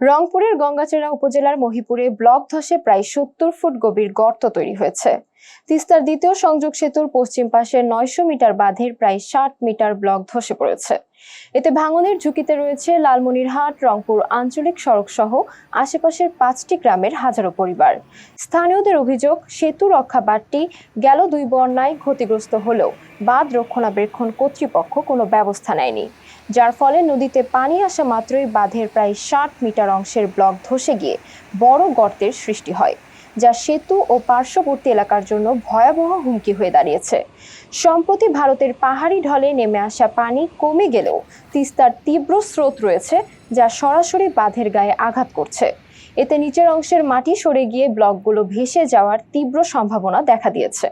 রংপুরের গঙ্গাচড়া উপজেলার মহিপুরে ব্লক ধসে প্রায় ৭০ ফুট গভীর গর্ত তৈরি হয়েছে। তিস্তার দ্বিতীয় সংযোগ সেতুর পশ্চিম পাশে ৯০০ মিটার বাঁধের প্রায় ৬০ মিটার ব্লক ধসে পড়েছে। এতে ভাঙনের ঝুঁকিতে রয়েছে লালমনিরহাট রংপুর আঞ্চলিক সড়ক সহ আশেপাশের ৫টি গ্রামের হাজারো পরিবার। স্থানীয়দের অভিযোগ, সেতু রক্ষা বাঁধটি গেল ২ বন্যায় ক্ষতিগ্রস্ত হলেও বাঁধ রক্ষণাবেক্ষণ কর্তৃপক্ষ কোনো ব্যবস্থা নেয়নি, যার ফলে নদীতে পানি আসা মাত্রই বাঁধের প্রায় ৬০ মিটার অংশের ব্লক ধসে গিয়ে বড় গর্তের সৃষ্টি হয়, যা সেতু ও পার্শ্ববর্তী এলাকার জন্য ভয়াবহ হুমকি হয়ে দাঁড়িয়েছে। সম্প্রতি ভারতের পাহাড়ি ঢলে নেমে আসা পানি কমে গেলেও তিস্তার তীব্র স্রোত রয়েছে, যা সরাসরি বাঁধের গায়ে আঘাত করছে। এতে নিচের অংশের মাটি সরে গিয়ে ব্লকগুলো ভেসে যাওয়ার তীব্র সম্ভাবনা দেখা দিয়েছে।